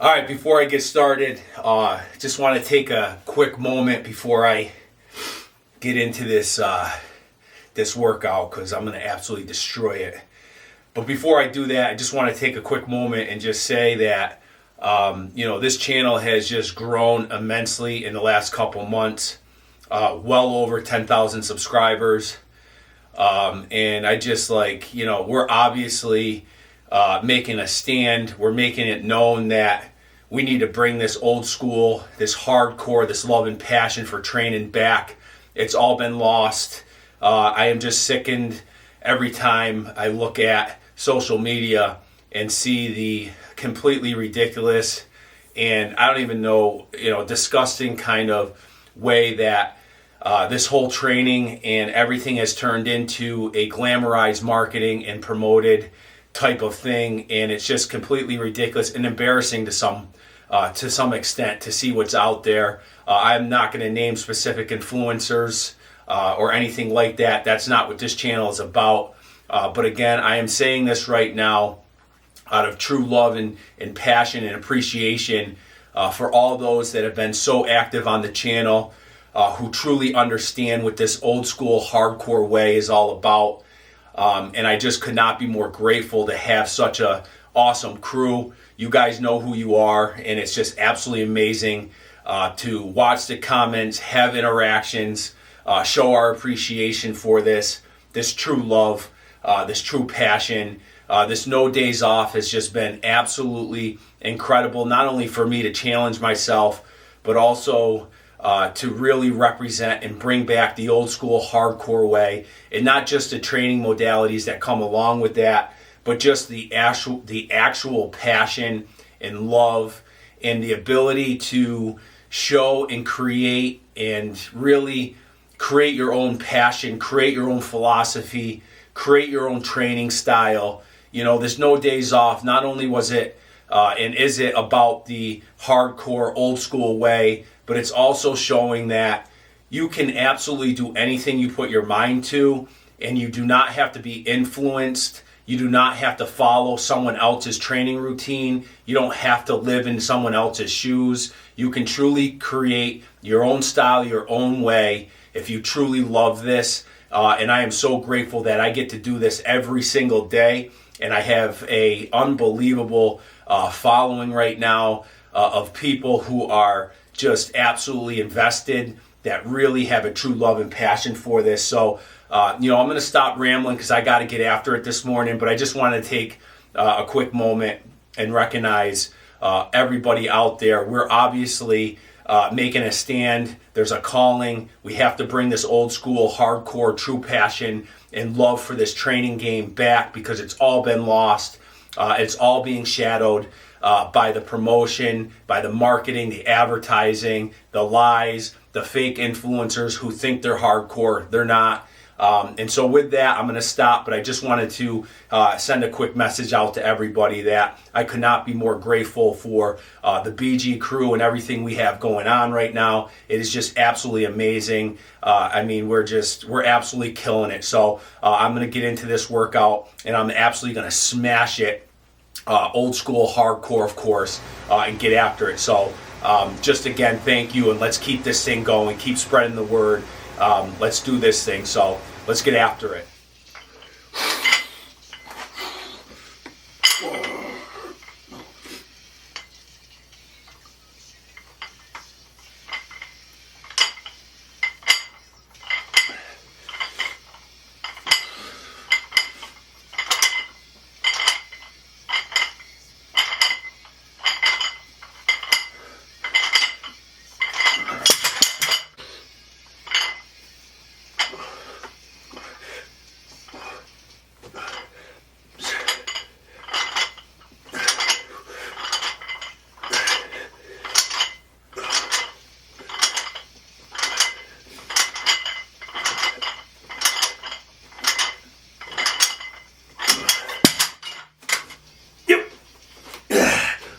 All right, before I get started, just want to take a quick moment before I get into this workout because I'm going to absolutely destroy it. But before I do that, I just want to take a quick moment and just say that this channel has just grown immensely in the last couple months, well over 10,000 subscribers, and I just we're obviously making a stand. We're making it known that we need to bring this old school, this hardcore, this love and passion for training back. It's all been lost. I am just sickened every time I look at social media and see the completely ridiculous and I don't even know, disgusting kind of way that this whole training and everything has turned into a glamorized marketing and promoted type of thing, and it's just completely ridiculous and embarrassing to some extent to see what's out there. I'm not going to name specific influencers or anything like that. That's not what this channel is about. But again, I am saying this right now out of true love and passion and appreciation for all those that have been so active on the channel, who truly understand what this old school hardcore way is all about. And I just could not be more grateful to have such a awesome crew. You guys know who you are, and it's just absolutely amazing to watch the comments, have interactions, show our appreciation for this true love, this true passion. This no days off has just been absolutely incredible, not only for me to challenge myself, but also to really represent and bring back the old school hardcore way, and not just the training modalities that come along with that, but just the actual passion and love and the ability to show and create and really create your own passion, create your own philosophy, create your own training style. This no days off, not only was it and is it about the hardcore old school way, but it's also showing that you can absolutely do anything you put your mind to, and you do not have to be influenced. You do not have to follow someone else's training routine. You don't have to live in someone else's shoes. You can truly create your own style, your own way, if you truly love this. And I am so grateful that I get to do this every single day. And I have a unbelievable following right now of people who are just absolutely invested, that really have a true love and passion for this. So, I'm going to stop rambling because I got to get after it this morning, but I just want to take a quick moment and recognize everybody out there. We're obviously making a stand. There's a calling. We have to bring this old school, hardcore, true passion and love for this training game back because it's all been lost. It's all being shadowed by the promotion, by the marketing, the advertising, the lies, the fake influencers who think they're hardcore. They're not. And so with that, I'm going to stop, but I just wanted to send a quick message out to everybody that I could not be more grateful for the BG crew and everything we have going on right now. It is just absolutely amazing. We're absolutely killing it. So I'm going to get into this workout, and I'm absolutely going to smash it. Old school hardcore, of course, and get after it. So just again, thank you, and let's keep this thing going, keep spreading the word. Let's do this thing. So let's get after it.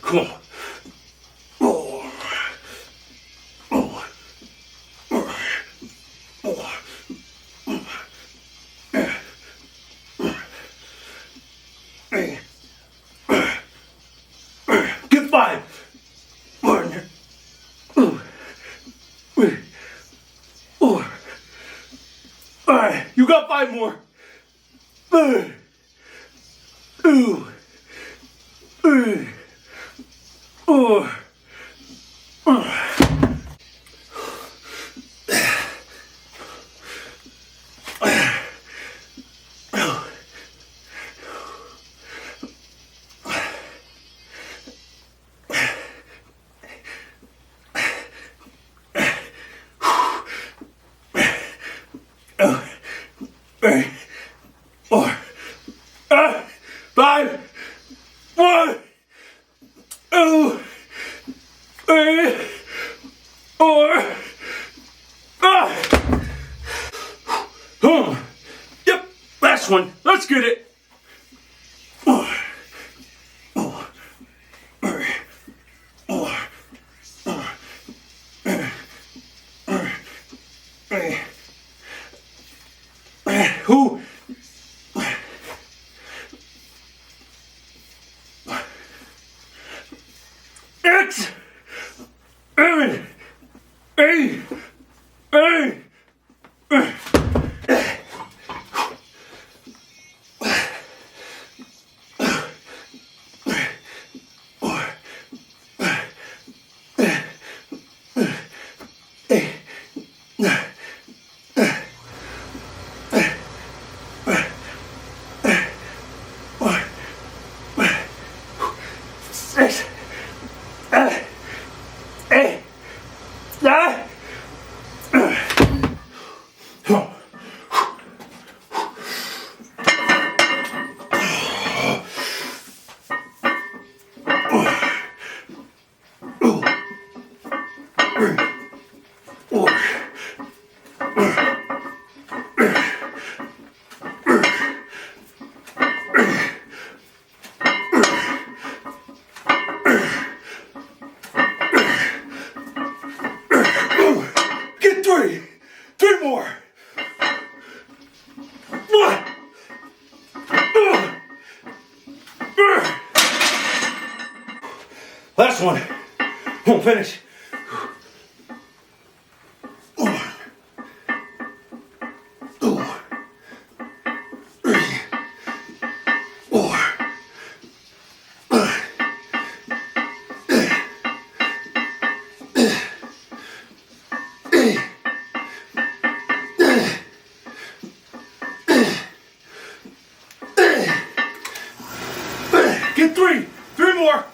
Come on. Get 5. got 5 more. Ooh. Ooh. Ooh. Ooh. Yep, last one. Let's get it. Who? X. A. A. A. Get 3. 3 more. Last one. Won't finish. Get 3. 3 more.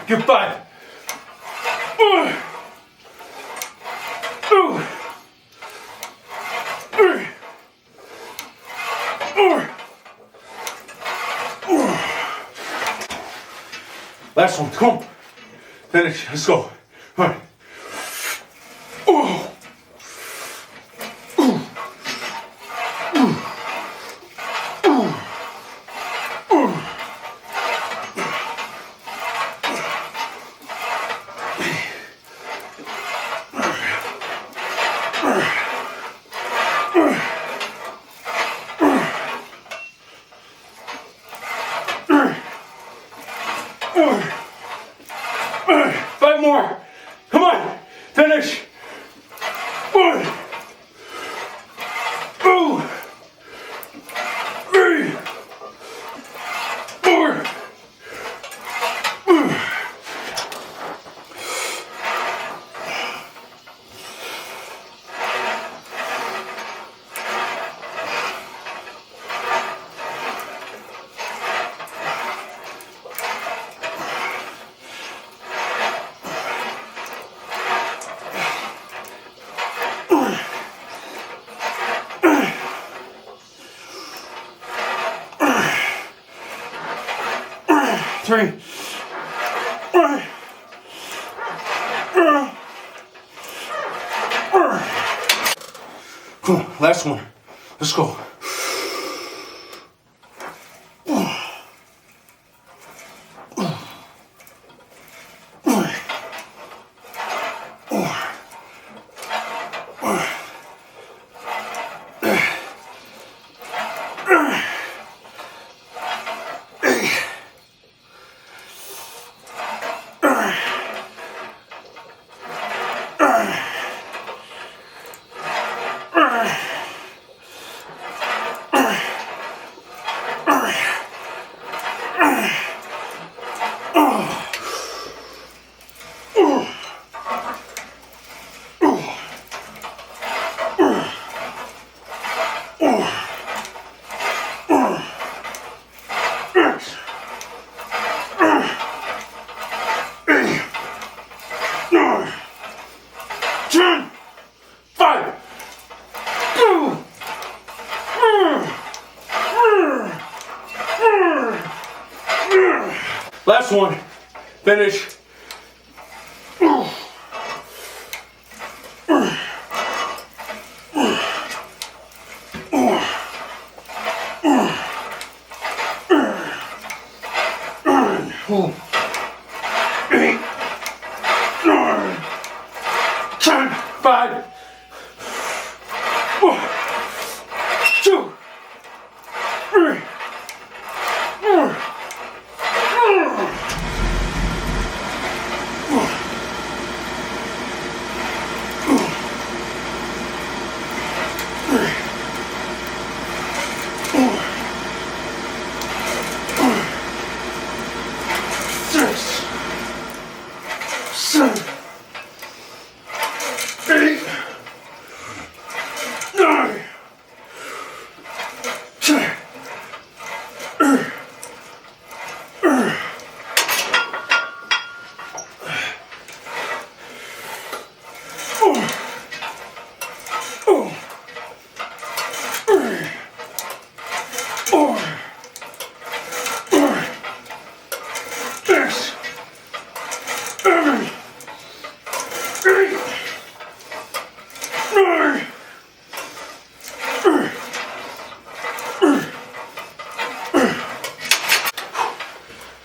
Get 5. Last one, come on. Finish, let's go. All right. Five more. Come on. Finish. 1, 2, 3, 4. Three. Last one. Let's go. Last one. Finish. Eight, 9, 10, 5, 1, 2, 3, 4.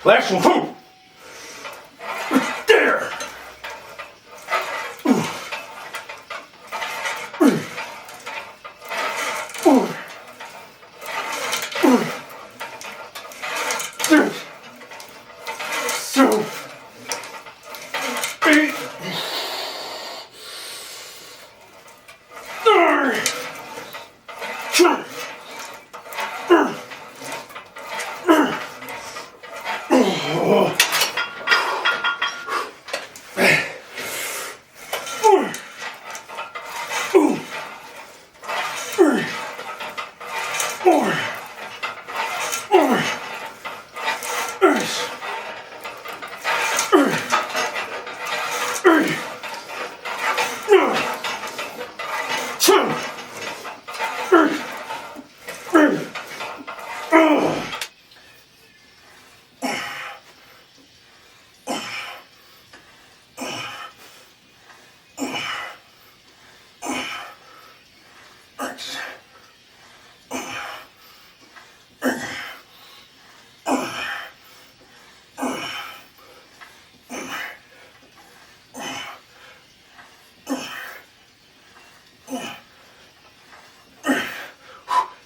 Last one. There.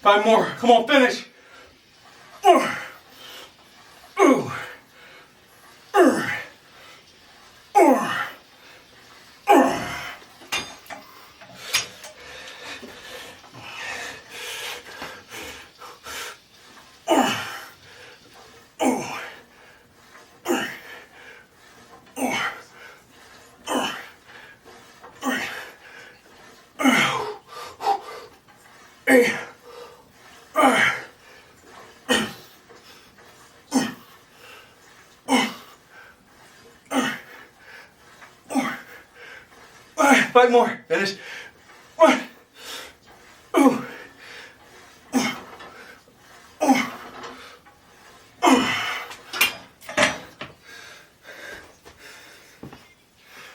Five more. Come on, finish. Five more. Finish. One. Ooh.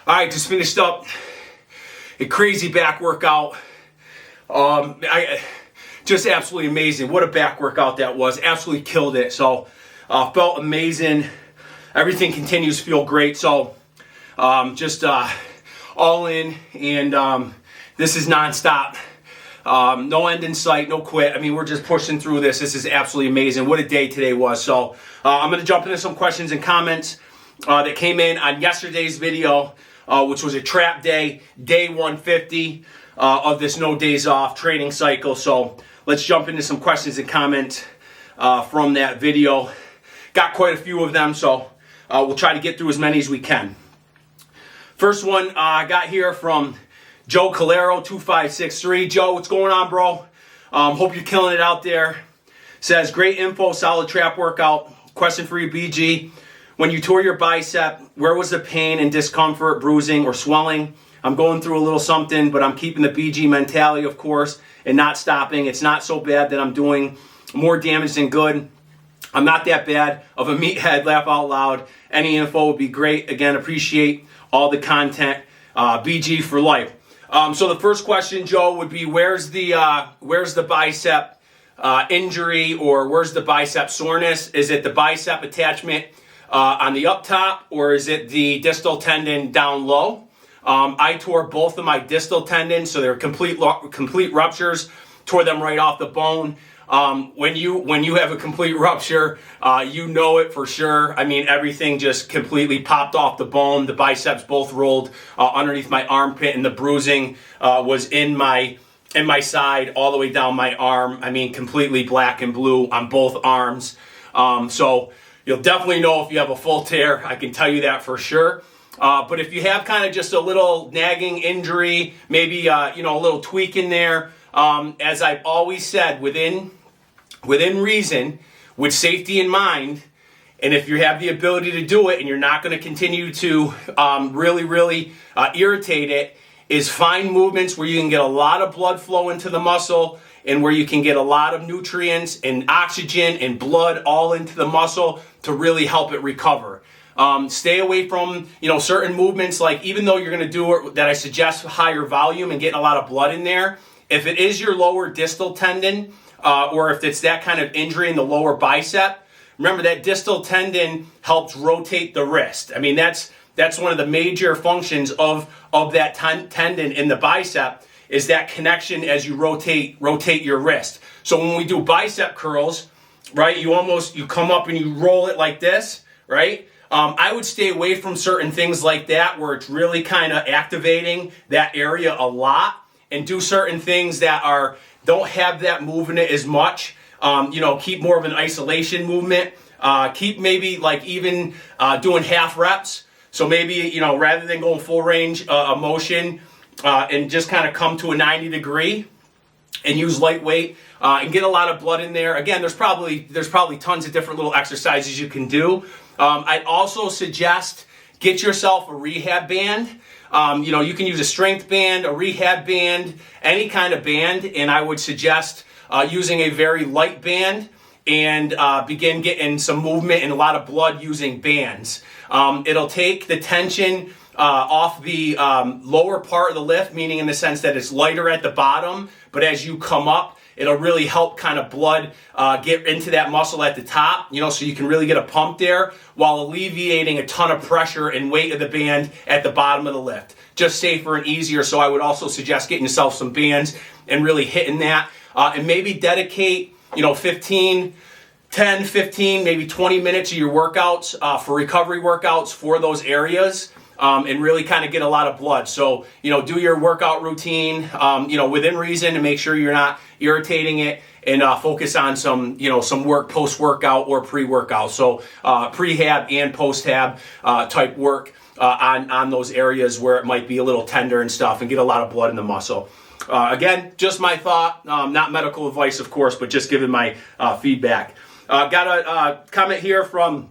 All right, just finished up a crazy back workout. I just absolutely amazing. What a back workout that was. Absolutely killed it. So felt amazing. Everything continues to feel great. So just all in, and this is nonstop. No end in sight, no quit. I mean, we're just pushing through this. This is absolutely amazing. What a day today was. So I'm going to jump into some questions and comments that came in on yesterday's video, which was a trap day, day 150 of this no days off training cycle. So let's jump into some questions and comments from that video. Got quite a few of them, so we'll try to get through as many as we can. First one I got here from Joe Calero 2563. Joe, what's going on, bro? Hope you're killing it out there. Says, great info, solid trap workout. Question for you, BG. When you tore your bicep, where was the pain and discomfort, bruising, or swelling? I'm going through a little something, but I'm keeping the BG mentality, of course, and not stopping. It's not so bad that I'm doing more damage than good. I'm not that bad of a meathead, laugh out loud. Any info would be great. Again, appreciate all the content. BG for life. So the first question, Joe, would be where's the bicep injury, or where's the bicep soreness? Is it the bicep attachment on the up top, or is it the distal tendon down low? I tore both of my distal tendons, so they're complete ruptures. Tore them right off the bone. When you have a complete rupture, you know it for sure. I mean, everything just completely popped off the bone. The biceps both rolled underneath my armpit, and the bruising was in my side all the way down my arm. I mean, completely black and blue on both arms. So you'll definitely know if you have a full tear. I can tell you that for sure. But if you have kind of just a little nagging injury, maybe a little tweak in there, as I've always said, within reason, with safety in mind, and if you have the ability to do it and you're not going to continue to really irritate it, is find movements where you can get a lot of blood flow into the muscle, and where you can get a lot of nutrients and oxygen and blood all into the muscle to really help it recover. Stay away from certain movements, like even though you're going to do it, that I suggest higher volume and getting a lot of blood in there. If it is your lower distal tendon, or if it's that kind of injury in the lower bicep, remember that distal tendon helps rotate the wrist. I mean, that's one of the major functions of that tendon in the bicep, is that connection as you rotate your wrist. So when we do bicep curls, right, you come up and you roll it like this, right? I would stay away from certain things like that where it's really kind of activating that area a lot, and do certain things that don't have that movement as much. Keep more of an isolation movement. Keep maybe like even doing half reps. So maybe, rather than going full range of motion, and just kind of come to a 90 degree and use lightweight and get a lot of blood in there. Again, there's probably tons of different little exercises you can do. I'd also suggest get yourself a rehab band. You can use a strength band, a rehab band, any kind of band, and I would suggest using a very light band and begin getting some movement and a lot of blood using bands. It'll take the tension off the lower part of the lift, meaning in the sense that it's lighter at the bottom, but as you come up, it'll really help kind of blood get into that muscle at the top, so you can really get a pump there while alleviating a ton of pressure and weight of the band at the bottom of the lift. Just safer and easier, so I would also suggest getting yourself some bands and really hitting that. And maybe dedicate, 10, 15, maybe 20 minutes of your workouts for recovery workouts for those areas. And really kind of get a lot of blood. So, do your workout routine, within reason, to make sure you're not irritating it, and focus on some work post-workout or pre-workout. So, prehab and post-hab type work on those areas where it might be a little tender and stuff, and get a lot of blood in the muscle. Again, just my thought, not medical advice, of course, but just giving my feedback. Got a comment here from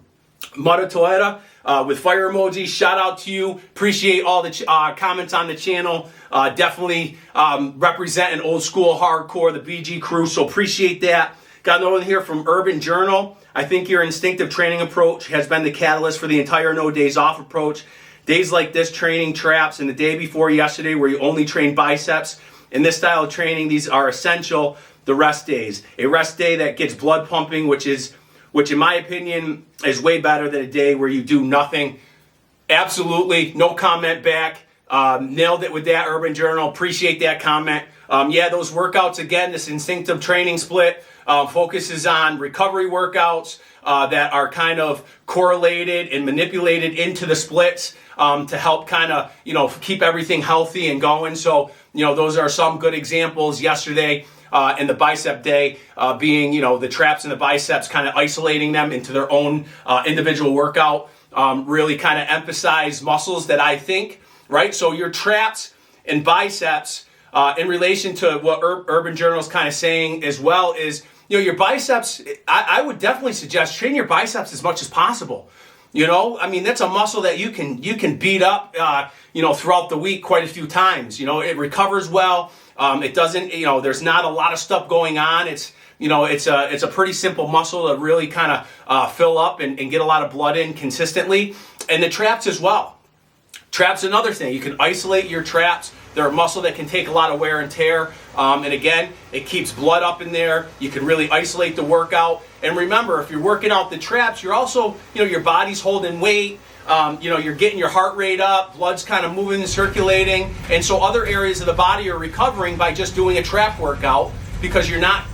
Mata Toeta. With fire emoji, shout out to you. Appreciate all the comments on the channel. Definitely representing old school hardcore, the BG crew, so appreciate that. Got another one here from Urban Journal. I think your instinctive training approach has been the catalyst for the entire no days off approach. Days like this, training traps, and the day before yesterday where you only trained biceps in this style of training, these are essential. The rest days, a rest day that gets blood pumping, which in my opinion is way better than a day where you do nothing. Absolutely, no comment back. Nailed it with that, Urban Journal. Appreciate that comment. Yeah, those workouts, again, this instinctive training split focuses on recovery workouts that are kind of correlated and manipulated into the splits to help kind of, keep everything healthy and going. So, those are some good examples yesterday. And the bicep day being, the traps and the biceps, kind of isolating them into their own individual workout, really kind of emphasize muscles that I think, right? So your traps and biceps, in relation to what Urban Journal is kind of saying as well, is, your biceps, I would definitely suggest train your biceps as much as possible. That's a muscle that you can beat up, throughout the week quite a few times. It recovers well. It doesn't, there's not a lot of stuff going on. It's a pretty simple muscle to really kind of fill up and get a lot of blood in consistently. And the traps as well. Traps, another thing. You can isolate your traps. They're a muscle that can take a lot of wear and tear. And again, it keeps blood up in there. You can really isolate the workout. And remember, if you're working out the traps, you're also, your body's holding weight. You're getting your heart rate up, blood's kind of moving and circulating, and so other areas of the body are recovering by just doing a trap workout because you're not,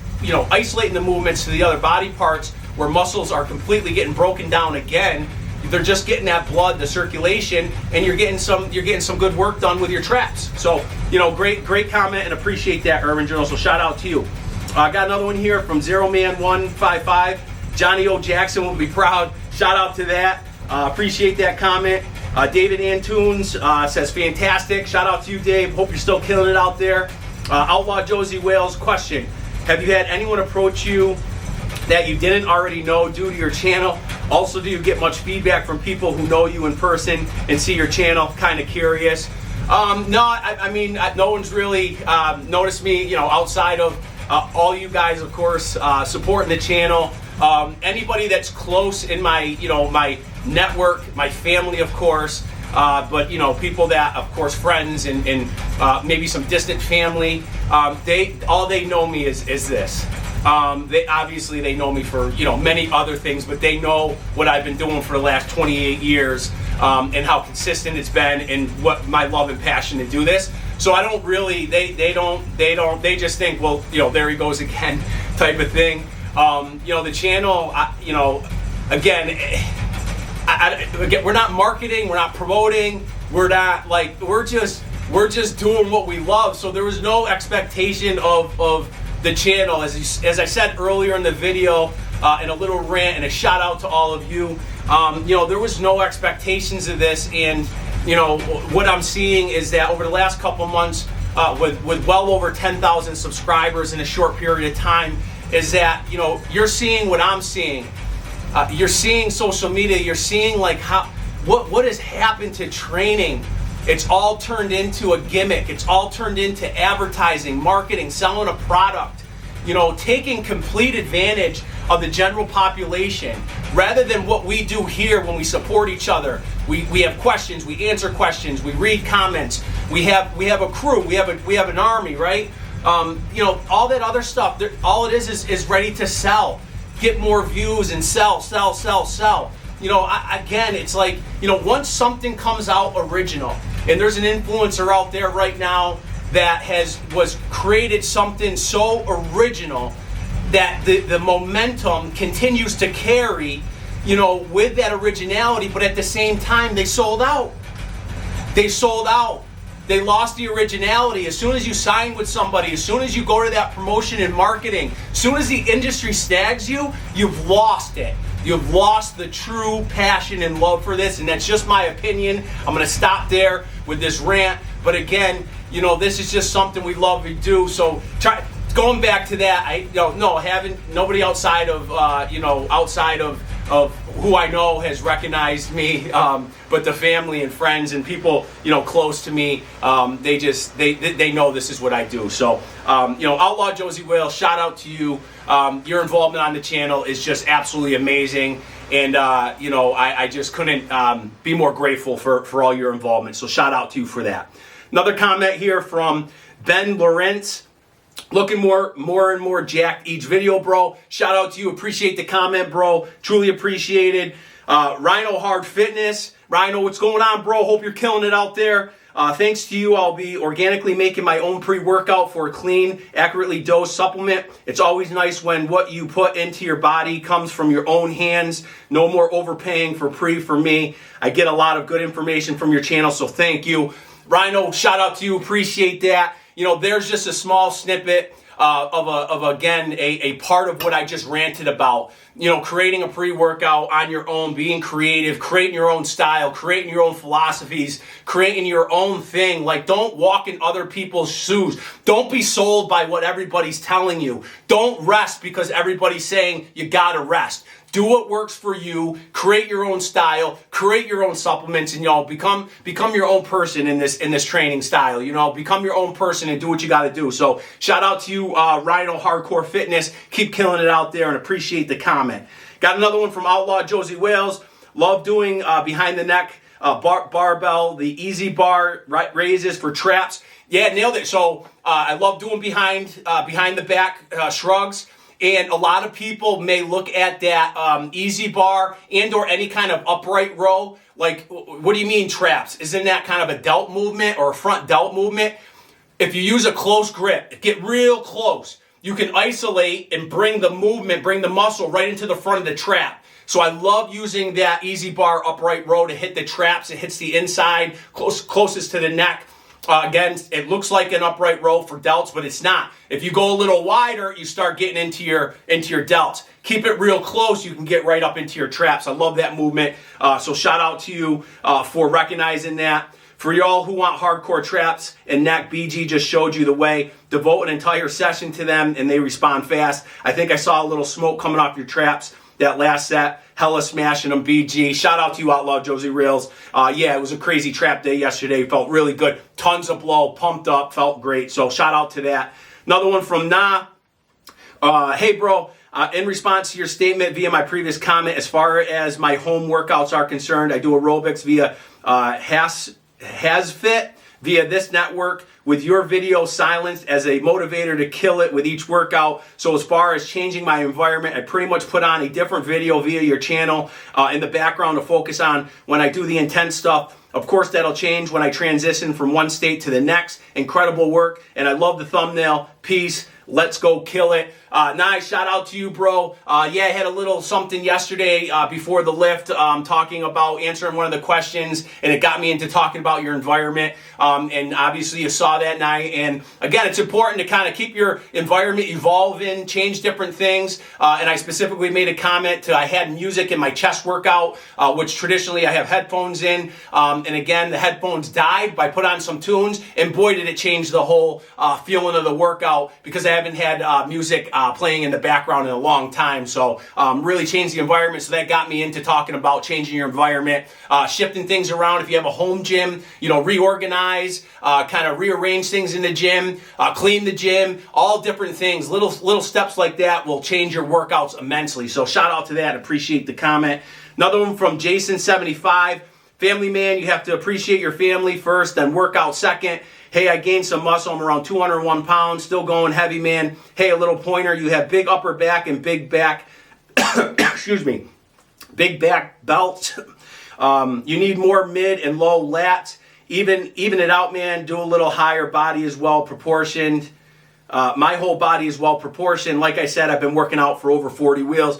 isolating the movements to the other body parts where muscles are completely getting broken down again. They're just getting that blood, the circulation, and you're getting some good work done with your traps. So, great comment and appreciate that, Urban Journal. So shout out to you. I got another one here from ZeroMan155. Johnny O. Jackson will be proud. Shout out to that. Appreciate that comment. David Antunes says, fantastic. Shout out to you, Dave. Hope you're still killing it out there. Outlaw Josie Wales, question. Have you had anyone approach you that you didn't already know due to your channel? Also, do you get much feedback from people who know you in person and see your channel? Kind of curious. No, no one's really noticed me, outside of all you guys, of course, supporting the channel. Anybody that's close in my, my network, my family, of course, but people that, of course, friends and maybe some distant family, all they know me is this. They know me for many other things, but they know what I've been doing for the last 28 years and how consistent it's been and what my love and passion to do this. So I don't really, they just think, well, there he goes again, type of thing. The channel, again, we're not marketing, we're not promoting, we're just doing what we love. So there was no expectation of the channel, as I said earlier in the video, in a little rant and a shout out to all of you. There was no expectations of this, and what I'm seeing is that over the last couple months, with well over 10,000 subscribers in a short period of time, is that you're seeing what I'm seeing. You're seeing social media. You're seeing what has happened to training. It's all turned into a gimmick. It's all turned into advertising, marketing, selling a product. Taking complete advantage of the general population rather than what we do here when we support each other. We have questions. We answer questions. We read comments. We have a crew. We have an army, right? All that other stuff. All it is ready to sell. Get more views and sell. Again, it's like, once something comes out original, and there's an influencer out there right now that was created something so original that the momentum continues to carry, with that originality, but at the same time, they sold out. They lost the originality. As soon as you sign with somebody, as soon as you go to that promotion and marketing, as soon as the industry snags you, you've lost it. You've lost the true passion and love for this, and that's just my opinion. I'm going to stop there with this rant. But again, this is just something we love to do. So going back to that, nobody outside of who I know has recognized me, but the family and friends and people close to me, they know this is what I do. So Outlaw Josie Wales, shout out to you. Your involvement on the channel is just absolutely amazing, and I just couldn't be more grateful for all your involvement. So shout out to you for that. Another comment here from Ben Lawrence. Looking more and more jacked each video, bro. Shout out to you. Appreciate the comment, bro. Truly appreciated. Rhino Hard Fitness. Rhino, what's going on, bro? Hope you're killing it out there. Thanks to you, I'll be organically making my own pre-workout for a clean, accurately dosed supplement. It's always nice when what you put into your body comes from your own hands. No more overpaying for for me. I get a lot of good information from your channel, so thank you. Rhino, shout out to you. Appreciate that. You know, there's just a small snippet of again, a part of what I just ranted about. You know, creating a pre-workout on your own, being creative, creating your own style, creating your own philosophies, creating your own thing. Like, don't walk in other people's shoes. Don't be sold by what everybody's telling you. Don't rest because everybody's saying you gotta rest. Do what works for you. Create your own style. Create your own supplements, and y'all become your own person in this training style. You know, become your own person and do what you got to do. So shout out to you, Rhino Hardcore Fitness. Keep killing it out there, and appreciate the comment. Got another one from Outlaw Josie Wales. Love doing behind the neck barbell, the easy bar raises for traps. Yeah, nailed it. So I love doing behind the back shrugs. And a lot of people may look at that easy bar and or any kind of upright row. Like, what do you mean traps? Isn't that kind of a delt movement or a front delt movement? If you use a close grip, get real close, you can isolate and bring the movement, bring the muscle right into the front of the trap. So I love using that easy bar upright row to hit the traps. It hits the inside, closest to the neck. Again, it looks like an upright row for delts, but it's not. If you go a little wider, you start getting into your delts. Keep it real close, you can get right up into your traps. I love that movement. So shout out to you for recognizing that. For y'all who want hardcore traps and neck, BG just showed you the way. Devote an entire session to them and they respond fast. I think I saw a little smoke coming off your traps that last set. Hella smashing them, BG. Shout out to you, Outlaw Josie Rails. Yeah, it was a crazy trap day yesterday. Felt really good. Tons of blow, pumped up, felt great. So shout out to that. Another one from Na. Hey, bro. In response to your statement via my previous comment, as far as my home workouts are concerned, I do aerobics via HasFit via this network with your video silenced as a motivator to kill it with each workout. So as far as changing my environment, I pretty much put on a different video via your channel in the background to focus on when I do the intense stuff. Of course, that'll change when I transition from one state to the next. Incredible work, and I love the thumbnail. Peace. Let's go kill it. Nice, shout out to you, bro. Yeah, I had a little something yesterday before the lift talking about answering one of the questions, and it got me into talking about your environment. And obviously you saw that night. And again, it's important to kind of keep your environment evolving, change different things. And I specifically made a comment I had music in my chest workout, which traditionally I have headphones in. And again, the headphones died, but I put on some tunes, and boy, did it change the whole feeling of the workout, because I haven't had music playing in the background in a long time. So really changed the environment. So that got me into talking about changing your environment, shifting things around. If you have a home gym, you know, reorganize, kind of rearrange things in the gym, clean the gym, all different things. Little steps like that will change your workouts immensely. So shout out to that. Appreciate the comment. Another one from Jason75. Family man, you have to appreciate your family first, then work out second. Hey, I gained some muscle. I'm around 201 pounds, still going heavy, man. Hey, a little pointer. You have big upper back and big back, excuse me, big back belts. You need more mid and low lats. Even it out, man. Do a little higher. Body is well proportioned. My whole body is well proportioned. Like I said, I've been working out for over 40 years.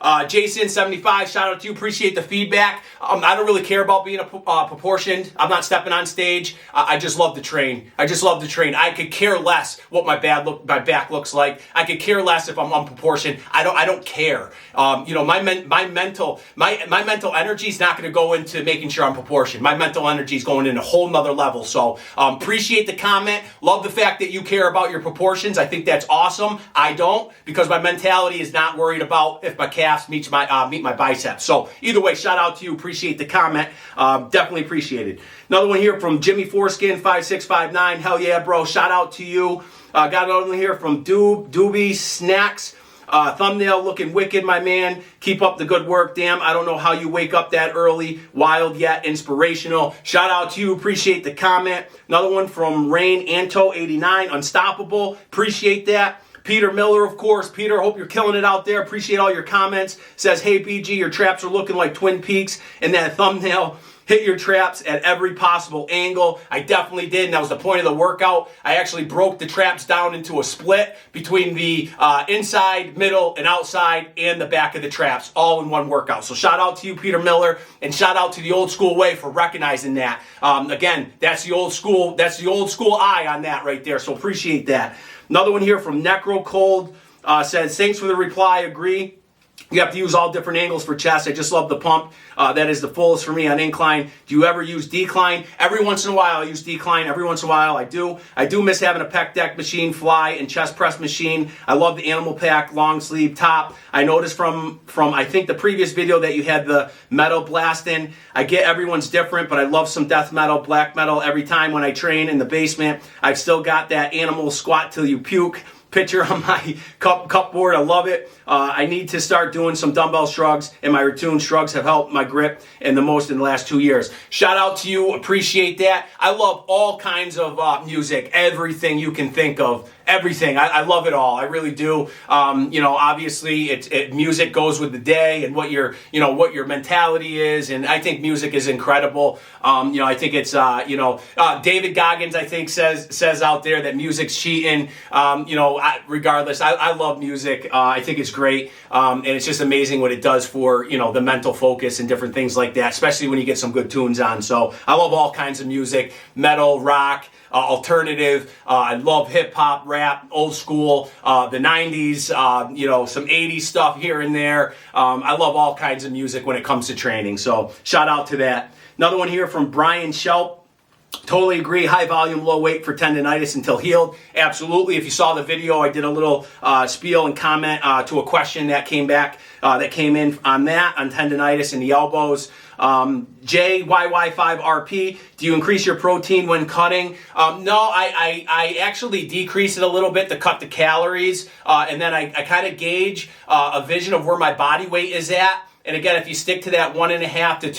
Jason75, shout out to you. Appreciate the feedback. I don't really care about being proportioned. I'm not stepping on stage. I just love to train. I could care less what my back looks like. I could care less if I'm unproportioned. I don't care. You know, my mental energy is not going to go into making sure I'm proportioned. My mental energy is going in a whole nother level. So appreciate the comment. Love the fact that you care about your proportions. I think that's awesome. I don't, because my mentality is not worried about if my calves meet my biceps. So either way, shout out to you. Appreciate the comment. Definitely appreciate it. Another one here from Jimmy Foreskin 5659. Hell yeah, bro. Shout out to you. Got another one here from Doobie Snacks. Thumbnail looking wicked, my man. Keep up the good work. Damn, I don't know how you wake up that early. Wild yet inspirational. Shout out to you. Appreciate the comment. Another one from Rain Anto 89. Unstoppable. Appreciate that. Peter Miller, of course. Peter, hope you're killing it out there. Appreciate all your comments. Says, hey, BG, your traps are looking like Twin Peaks. And that thumbnail, hit your traps at every possible angle. I definitely did, and that was the point of the workout. I actually broke the traps down into a split between the inside, middle, and outside, and the back of the traps, all in one workout. So shout out to you, Peter Miller, and shout out to the Old School Way for recognizing that. Again, that's the old school eye on that right there. So appreciate that. Another one here from Necro Cold says, thanks for the reply. Agree. You have to use all different angles for chest. I just love the pump. That is the fullest for me on incline. Do you ever use decline? Every once in a while I use decline. Every once in a while I do. I do miss having a pec deck machine, fly, and chest press machine. I love the Animal Pack long sleeve top. I noticed from I think the previous video that you had the metal blast in. I get everyone's different, but I love some death metal, black metal every time when I train in the basement. I've still got that animal squat till you puke picture on my cup board. I love it. I need to start doing some dumbbell shrugs, and my Rotune shrugs have helped my grip in the most in the last 2 years. Shout out to you. Appreciate that. I love all kinds of music, everything you can think of. Everything. I love it all. I really do. Obviously music goes with the day and what your mentality is. And I think music is incredible. I think it's, David Goggins, I think says out there that music's cheating. Regardless, I love music. I think it's great. And it's just amazing what it does for, the mental focus and different things like that, especially when you get some good tunes on. So I love all kinds of music, metal, rock, alternative. I love hip hop, rap, old school, the 90s, some 80s stuff here and there. I love all kinds of music when it comes to training. So shout out to that. Another one here from Brian Shelp. Totally agree. High volume, low weight for tendonitis until healed. Absolutely. If you saw the video, I did a little spiel and comment to a question that came in on tendonitis in the elbows. JYY5RP, do you increase your protein when cutting? No, I actually decrease it a little bit to cut the calories, and then I kind of gauge a vision of where my body weight is at. And again, if you stick to that 1.5 to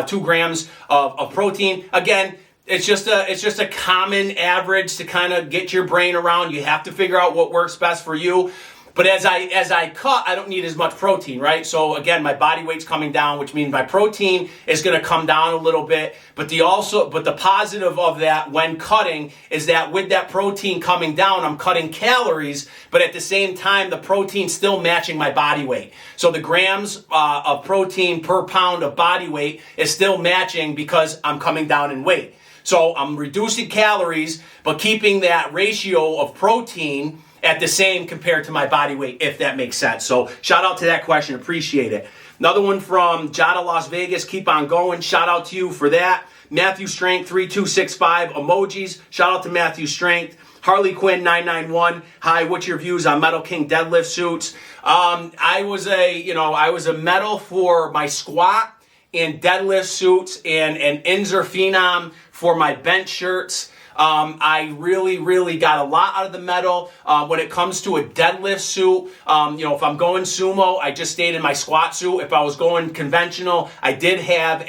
2 grams of protein, again, it's just a common average to kind of get your brain around. You have to figure out what works best for you. But as I cut, I don't need as much protein, right? So again, my body weight's coming down, which means my protein is going to come down a little bit. But the positive of that when cutting is that with that protein coming down, I'm cutting calories, but at the same time, the protein's still matching my body weight. So the grams of protein per pound of body weight is still matching because I'm coming down in weight. So I'm reducing calories, but keeping that ratio of protein at the same compared to my body weight, if that makes sense. So shout out to that question. Appreciate it. Another one from Jada Las Vegas. Keep on going. Shout out to you for that. Matthew Strength 3265 emojis. Shout out to Matthew Strength. Harley Quinn 991. Hi, what's your views on Metal King deadlift suits? I was a metal for my squat and deadlift suits and Inzer Phenom for my bench shirts. I really got a lot out of the metal. When it comes to a deadlift suit, if I'm going sumo, I just stayed in my squat suit. If I was going conventional, I did have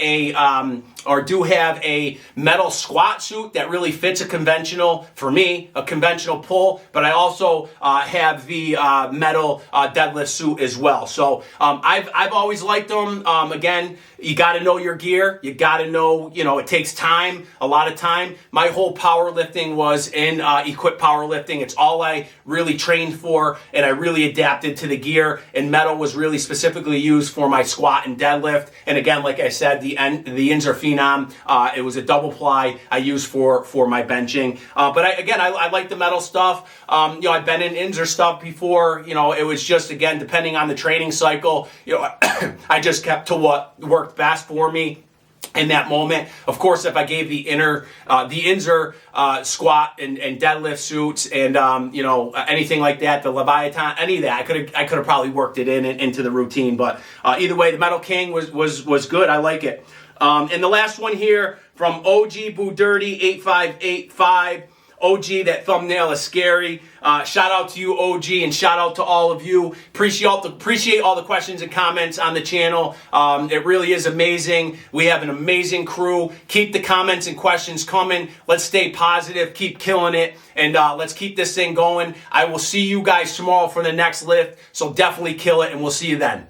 do have a metal squat suit that really fits a conventional pull, but I also have the metal deadlift suit as well. So I've always liked them. Again, you got to know your gear. You got to know, it takes time, a lot of time. My whole powerlifting was in equipped powerlifting. It's all I really trained for, and I really adapted to the gear. And metal was really specifically used for my squat and deadlift. And again, like I said, the Inzer Phenom, it was a double ply I used for my benching. But I like the metal stuff. I've been in Inzer stuff before. It was just, again, depending on the training cycle, I just kept to what worked best for me in that moment. Of course, if I gave the Inzer squat and deadlift suits and anything like that, the Leviathan, any of that, I could have probably worked it into the routine. But either way, the Metal King was good. I like it. And the last one here from OG Boo Dirty 8585. OG, that thumbnail is scary. Shout out to you, OG, and shout out to all of you. Appreciate all the questions and comments on the channel. It really is amazing. We have an amazing crew. Keep the comments and questions coming. Let's stay positive. Keep killing it. And let's keep this thing going. I will see you guys tomorrow for the next lift. So definitely kill it, and we'll see you then.